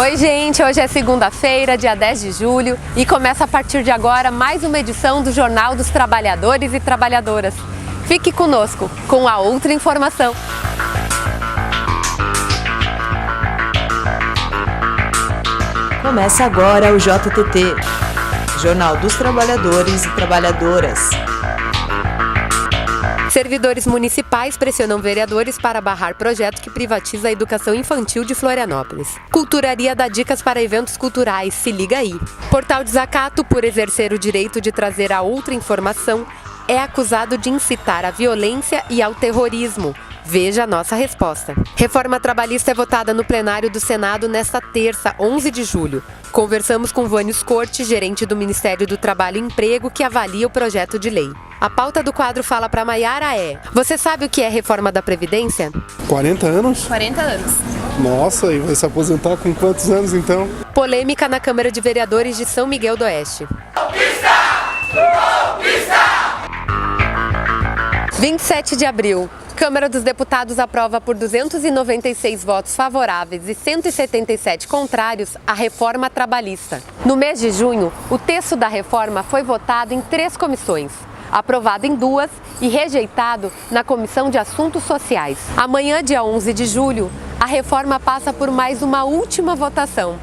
Oi gente, hoje é segunda-feira, dia 10 de julho e começa a partir de agora mais uma edição do Jornal dos Trabalhadores e Trabalhadoras. Fique conosco com a outra informação. Começa agora o JTT, Jornal dos Trabalhadores e Trabalhadoras. Servidores municipais pressionam vereadores para barrar projeto que privatiza a educação infantil de Florianópolis. Culturaria dá dicas para eventos culturais, se liga aí. Portal Desacato, por exercer o direito de trazer a outra informação, é acusado de incitar à violência e ao terrorismo. Veja a nossa resposta. Reforma trabalhista é votada no plenário do Senado nesta terça, 11 de julho. Conversamos com Vânio Corte, gerente do Ministério do Trabalho e Emprego, que avalia o projeto de lei. A pauta do quadro Fala pra Maiara é: você sabe o que é reforma da Previdência? 40 anos? 40 anos. Nossa, e vai se aposentar com quantos anos então? Polêmica na Câmara de Vereadores de São Miguel do Oeste. 27 de abril. Câmara dos Deputados aprova por 296 votos favoráveis e 177 contrários a reforma trabalhista. No mês de junho, o texto da reforma foi votado em 3 comissões, aprovado em 2 e rejeitado na Comissão de Assuntos Sociais. Amanhã, dia 11 de julho, a reforma passa por mais uma última votação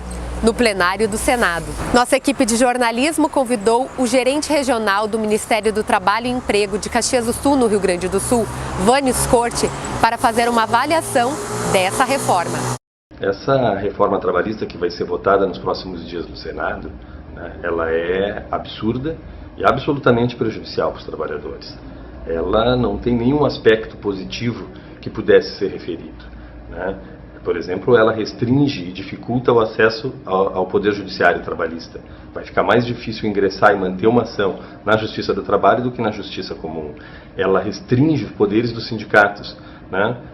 no plenário do Senado. Nossa equipe de jornalismo convidou o gerente regional do Ministério do Trabalho e Emprego de Caxias do Sul, no Rio Grande do Sul, Vânio Corte, para fazer uma avaliação dessa reforma. Essa reforma trabalhista que vai ser votada nos próximos dias no Senado, ela é absurda e absolutamente prejudicial para os trabalhadores. Ela não tem nenhum aspecto positivo que pudesse ser referido, Por exemplo, ela restringe e dificulta o acesso ao Poder Judiciário trabalhista. Vai ficar mais difícil ingressar e manter uma ação na Justiça do Trabalho do que na Justiça Comum. Ela restringe os poderes dos sindicatos.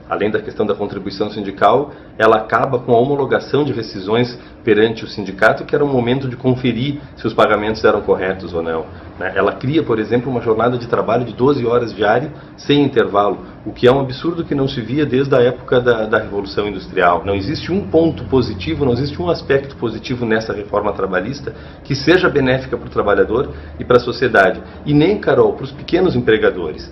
Além da questão da contribuição sindical, ela acaba com a homologação de rescisões perante o sindicato, que era um momento de conferir se os pagamentos eram corretos ou não. Ela cria, por exemplo, uma jornada de trabalho de 12 horas diárias sem intervalo, o que é um absurdo que não se via desde a época da Revolução Industrial. Não existe um ponto positivo, não existe um aspecto positivo nessa reforma trabalhista que seja benéfica para o trabalhador e para a sociedade. E nem, Carol, para os pequenos empregadores.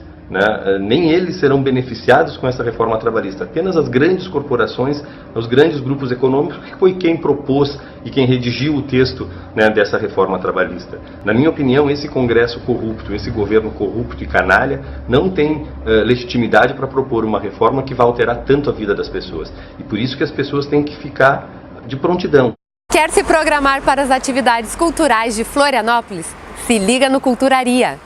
Nem eles serão beneficiados com essa reforma trabalhista, apenas as grandes corporações, os grandes grupos econômicos, que foi quem propôs e quem redigiu o texto dessa reforma trabalhista. Na minha opinião, esse Congresso corrupto, esse governo corrupto e canalha, não tem legitimidade para propor uma reforma que vai alterar tanto a vida das pessoas. E por isso que as pessoas têm que ficar de prontidão. Quer se programar para as atividades culturais de Florianópolis? Se liga no Culturaria!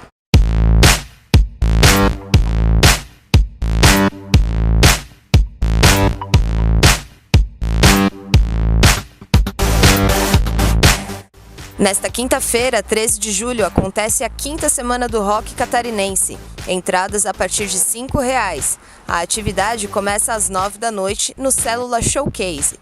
Nesta quinta-feira, 13 de julho, acontece a 5ª Semana do Rock Catarinense. Entradas a partir de R$ 5,00. A atividade começa às 9 da noite no Célula Showcase.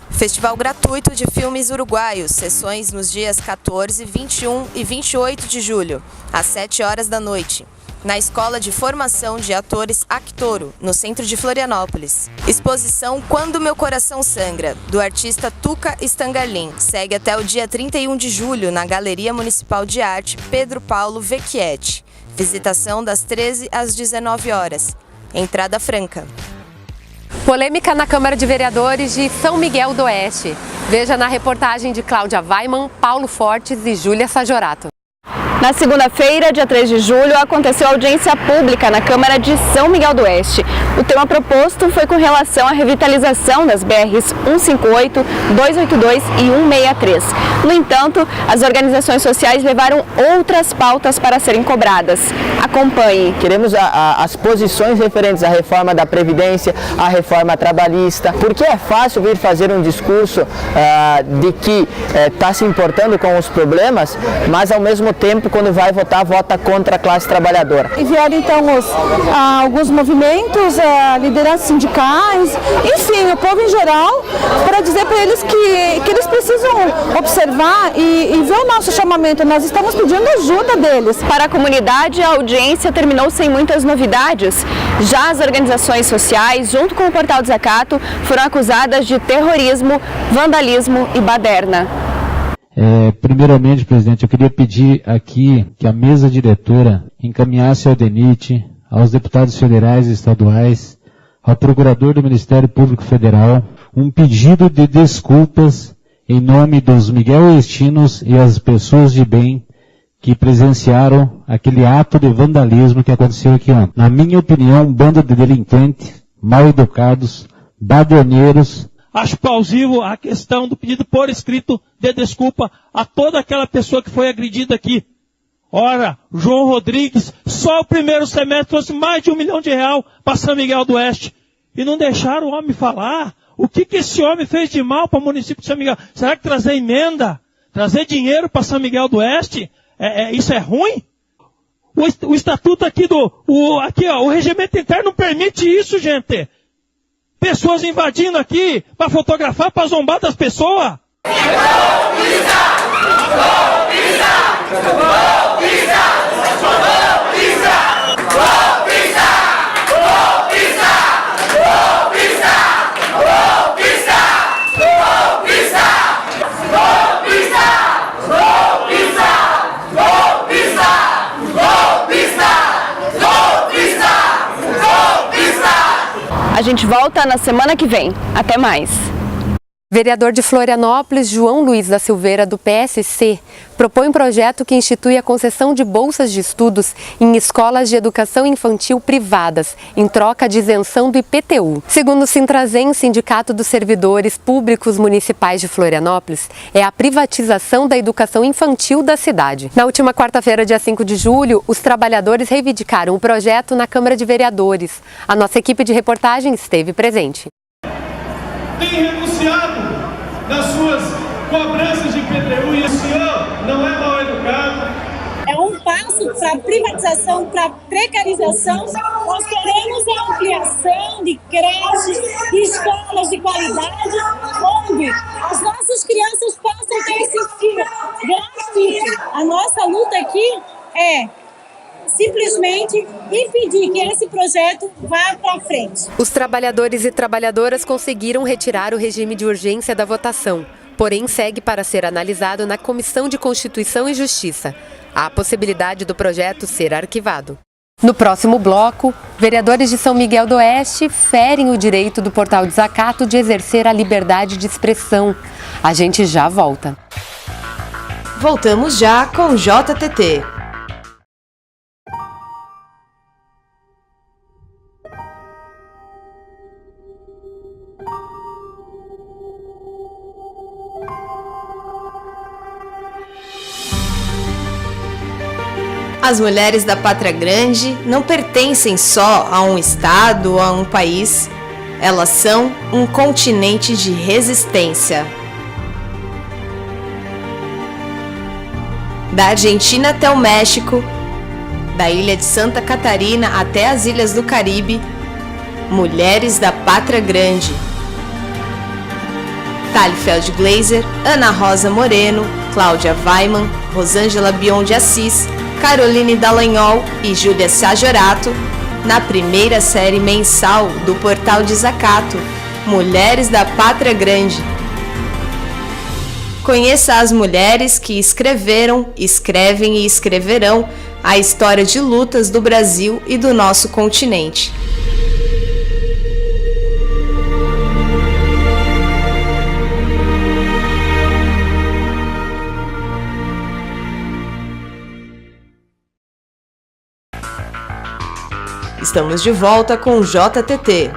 Festival gratuito de filmes uruguaios, sessões nos dias 14, 21 e 28 de julho, às 7 horas da noite. Na Escola de Formação de Atores Actoro, no centro de Florianópolis. Exposição Quando Meu Coração Sangra, do artista Tuca Stangarlin. Segue até o dia 31 de julho na Galeria Municipal de Arte Pedro Paulo Vecchietti. Visitação das 13 às 19 horas. Entrada franca. Polêmica na Câmara de Vereadores de São Miguel do Oeste. Veja na reportagem de Cláudia Weiman, Paulo Fortes e Júlia Sajorato. Na segunda-feira, dia 3 de julho, aconteceu audiência pública na Câmara de São Miguel do Oeste. O tema proposto foi com relação à revitalização das BRs 158, 282 e 163. No entanto, as organizações sociais levaram outras pautas para serem cobradas. Acompanhe. Queremos as posições referentes à reforma da Previdência, à reforma trabalhista, porque é fácil vir fazer um discurso de que está se importando com os problemas, mas ao mesmo tempo sempre quando vai votar, vota contra a classe trabalhadora. E vieram então alguns movimentos, lideranças sindicais, enfim, o povo em geral, para dizer para eles que eles precisam observar e ver o nosso chamamento. Nós estamos pedindo ajuda deles. Para a comunidade, a audiência terminou sem muitas novidades. Já as organizações sociais, junto com o Portal Desacato, foram acusadas de terrorismo, vandalismo e baderna. Primeiramente, presidente, eu queria pedir aqui que a mesa diretora encaminhasse ao DENIT, aos deputados federais e estaduais, ao procurador do Ministério Público Federal, um pedido de desculpas em nome dos Miguel Oestinos e as pessoas de bem que presenciaram aquele ato de vandalismo que aconteceu aqui ontem. Na minha opinião, um bando de delinquentes, mal educados, baderneiros. Acho plausível a questão do pedido por escrito de desculpa a toda aquela pessoa que foi agredida aqui. Ora, João Rodrigues, só o primeiro semestre trouxe mais de R$1 milhão para São Miguel do Oeste. E não deixaram o homem falar. O que esse homem fez de mal para o município de São Miguel? Será que trazer emenda, trazer dinheiro para São Miguel do Oeste, isso é ruim? O estatuto aqui o regimento interno não permite isso, gente. Pessoas invadindo aqui para fotografar, para zombar das pessoas. A gente volta na semana que vem. Até mais! Vereador de Florianópolis, João Luiz da Silveira, do PSC, propõe um projeto que institui a concessão de bolsas de estudos em escolas de educação infantil privadas, em troca de isenção do IPTU. Segundo o Sintrazen, Sindicato dos Servidores Públicos Municipais de Florianópolis, é a privatização da educação infantil da cidade. Na última quarta-feira, dia 5 de julho, os trabalhadores reivindicaram o projeto na Câmara de Vereadores. A nossa equipe de reportagem esteve presente. Tem renunciado nas suas cobranças de IPTU e o senhor não é mal educado. É um passo para a privatização, para a precarização. Nós queremos a ampliação de creches, de escolas de qualidade, onde as nossas crianças possam ter esse ensino gratuito. A nossa luta aqui é simplesmente impedir que esse projeto vá para frente. Os trabalhadores e trabalhadoras conseguiram retirar o regime de urgência da votação, porém segue para ser analisado na Comissão de Constituição e Justiça. Há a possibilidade do projeto ser arquivado. No próximo bloco, vereadores de São Miguel do Oeste ferem o direito do Portal Desacato de exercer a liberdade de expressão. A gente já volta. Voltamos já com JTT. As mulheres da Pátria Grande não pertencem só a um estado ou a um país. Elas são um continente de resistência. Da Argentina até o México, da ilha de Santa Catarina até as ilhas do Caribe, mulheres da Pátria Grande. Thali Feldglaser, Ana Rosa Moreno, Cláudia Weiman, Rosângela Bion de Assis, Caroline Dallagnol e Júlia Sajorato, na primeira série mensal do Portal Desacato, Mulheres da Pátria Grande. Conheça as mulheres que escreveram, escrevem e escreverão a história de lutas do Brasil e do nosso continente. Estamos de volta com o JTT.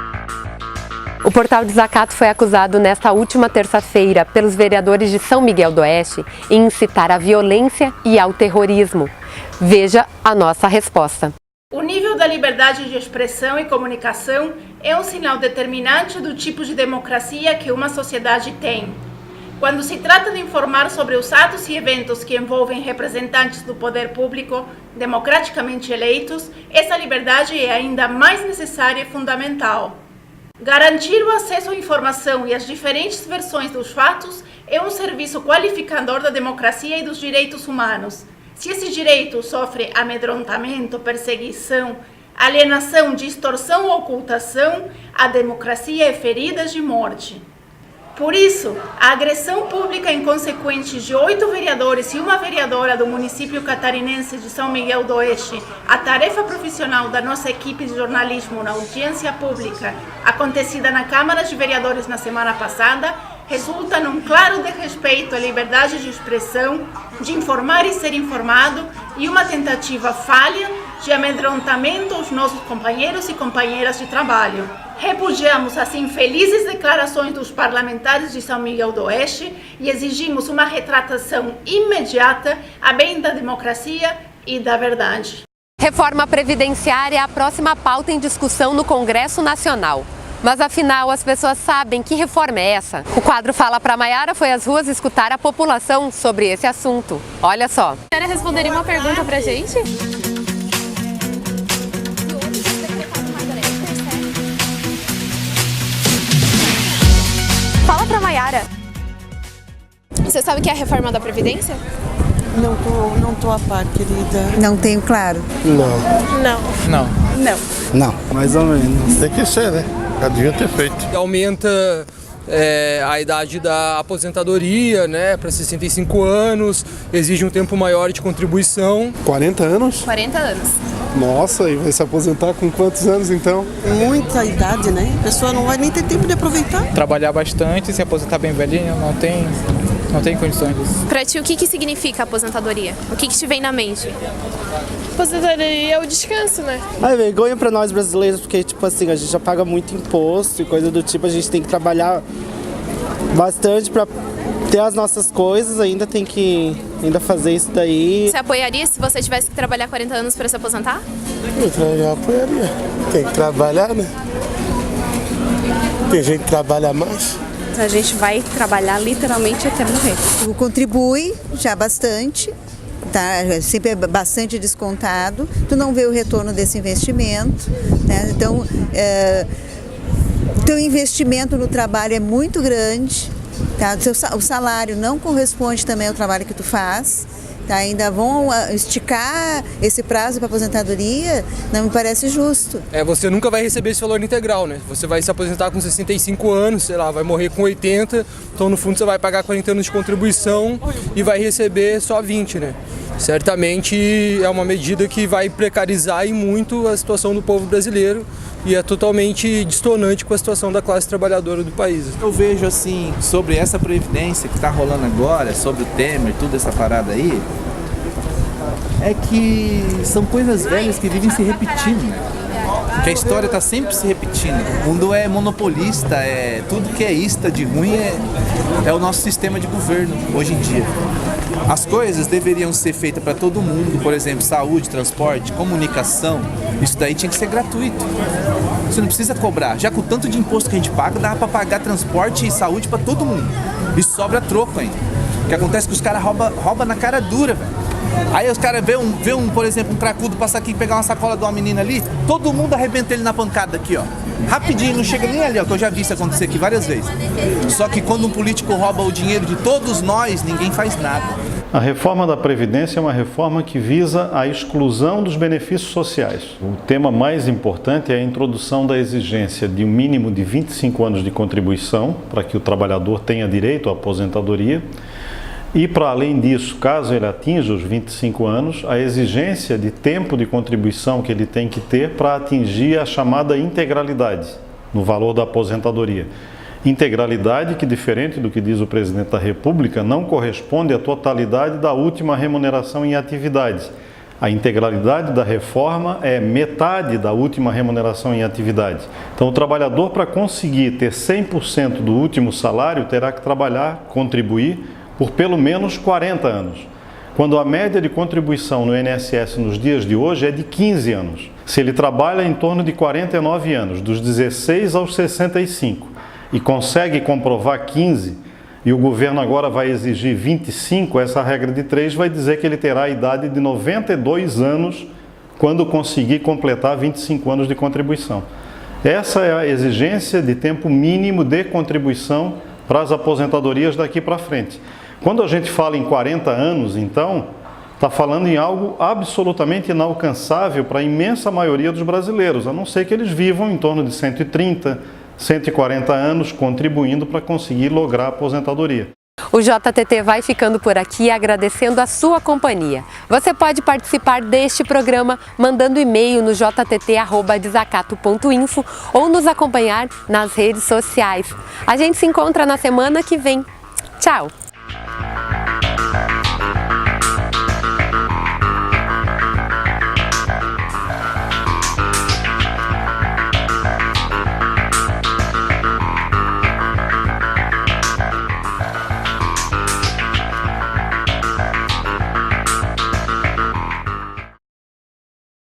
O Portal Desacato foi acusado nesta última terça-feira pelos vereadores de São Miguel do Oeste em incitar à violência e ao terrorismo. Veja a nossa resposta. O nível da liberdade de expressão e comunicação é um sinal determinante do tipo de democracia que uma sociedade tem. Quando se trata de informar sobre os atos e eventos que envolvem representantes do poder público democraticamente eleitos, essa liberdade é ainda mais necessária e fundamental. Garantir o acesso à informação e às diferentes versões dos fatos é um serviço qualificador da democracia e dos direitos humanos. Se esse direito sofre amedrontamento, perseguição, alienação, distorção ou ocultação, a democracia é ferida de morte. Por isso, a agressão pública inconsequente de 8 vereadores e uma vereadora do município catarinense de São Miguel do Oeste, a tarefa profissional da nossa equipe de jornalismo na audiência pública, acontecida na Câmara de Vereadores na semana passada, resulta num claro desrespeito à liberdade de expressão, de informar e ser informado, e uma tentativa falha de amedrontamento aos nossos companheiros e companheiras de trabalho. Repudiamos as infelizes declarações dos parlamentares de São Miguel do Oeste e exigimos uma retratação imediata a bem da democracia e da verdade. Reforma previdenciária é a próxima pauta em discussão no Congresso Nacional. Mas afinal, as pessoas sabem que reforma é essa? O quadro Fala Pra Maiara foi às ruas escutar a população sobre esse assunto. Olha só. A senhora responderia uma pergunta pra gente? Fala pra Maiara. Você sabe o que é a reforma da Previdência? Não tô a par, querida. Não tenho claro. Não. Mais ou menos. Tem que ser, né? Já devia ter feito. Aumenta a idade da aposentadoria, né, para 65 anos, exige um tempo maior de contribuição. 40 anos? 40 anos. Nossa, e vai se aposentar com quantos anos então? Muita idade, né? A pessoa não vai nem ter tempo de aproveitar. Trabalhar bastante, se aposentar bem velhinho, não tem condições disso. Pra ti, o que significa aposentadoria? O que te vem na mente? Aposentadoria é o descanso, né? É vergonha pra nós brasileiros, porque, tipo assim, a gente já paga muito imposto e coisa do tipo, a gente tem que trabalhar bastante pra ter as nossas coisas, ainda tem que fazer isso daí. Você apoiaria se você tivesse que trabalhar 40 anos pra se aposentar? Eu apoiaria. Tem que trabalhar, né? Tem gente que trabalha mais. A gente vai trabalhar literalmente até morrer. Contribui já bastante, tá? Sempre é bastante descontado. Tu não vê o retorno desse investimento, né? Então, teu investimento no trabalho é muito grande, tá? O salário não corresponde também ao trabalho que tu faz. Tá, ainda vão esticar esse prazo para aposentadoria, não me parece justo. Você nunca vai receber esse valor integral, né? Você vai se aposentar com 65 anos, sei lá, vai morrer com 80, então no fundo você vai pagar 40 anos de contribuição e vai receber só 20, né? Certamente é uma medida que vai precarizar e muito a situação do povo brasileiro e é totalmente dissonante com a situação da classe trabalhadora do país. Eu vejo assim, sobre essa previdência que está rolando agora, sobre o Temer, toda essa parada aí, é que são coisas velhas que vivem se repetindo, né? Porque a história está sempre se repetindo. O mundo é monopolista, tudo que é ista de ruim é o nosso sistema de governo hoje em dia. As coisas deveriam ser feitas para todo mundo, por exemplo, saúde, transporte, comunicação, isso daí tinha que ser gratuito. Você não precisa cobrar. Já com o tanto de imposto que a gente paga, dá para pagar transporte e saúde para todo mundo. E sobra troco ainda. O que acontece é que os caras roubam na cara dura, velho. Aí os caras vê por exemplo, um cracudo passar aqui e pegar uma sacola de uma menina ali, todo mundo arrebenta ele na pancada aqui, ó. Rapidinho, não chega nem ali, ó, que eu já vi isso acontecer aqui várias vezes. Só que quando um político rouba o dinheiro de todos nós, ninguém faz nada. A reforma da Previdência é uma reforma que visa a exclusão dos benefícios sociais. O tema mais importante é a introdução da exigência de um mínimo de 25 anos de contribuição para que o trabalhador tenha direito à aposentadoria. E, para além disso, caso ele atinja os 25 anos, a exigência de tempo de contribuição que ele tem que ter para atingir a chamada integralidade no valor da aposentadoria. Integralidade que, diferente do que diz o presidente da República, não corresponde à totalidade da última remuneração em atividade. A integralidade da reforma é metade da última remuneração em atividade. Então, o trabalhador, para conseguir ter 100% do último salário, terá que trabalhar, contribuir, por pelo menos 40 anos, quando a média de contribuição no INSS nos dias de hoje é de 15 anos. Se ele trabalha em torno de 49 anos, dos 16 aos 65, e consegue comprovar 15, e o governo agora vai exigir 25, essa regra de 3 vai dizer que ele terá a idade de 92 anos quando conseguir completar 25 anos de contribuição. Essa é a exigência de tempo mínimo de contribuição para as aposentadorias daqui para frente. Quando a gente fala em 40 anos, então, está falando em algo absolutamente inalcançável para a imensa maioria dos brasileiros, a não ser que eles vivam em torno de 130, 140 anos contribuindo para conseguir lograr a aposentadoria. O JTT vai ficando por aqui agradecendo a sua companhia. Você pode participar deste programa mandando e-mail no jtt@desacato.info ou nos acompanhar nas redes sociais. A gente se encontra na semana que vem. Tchau!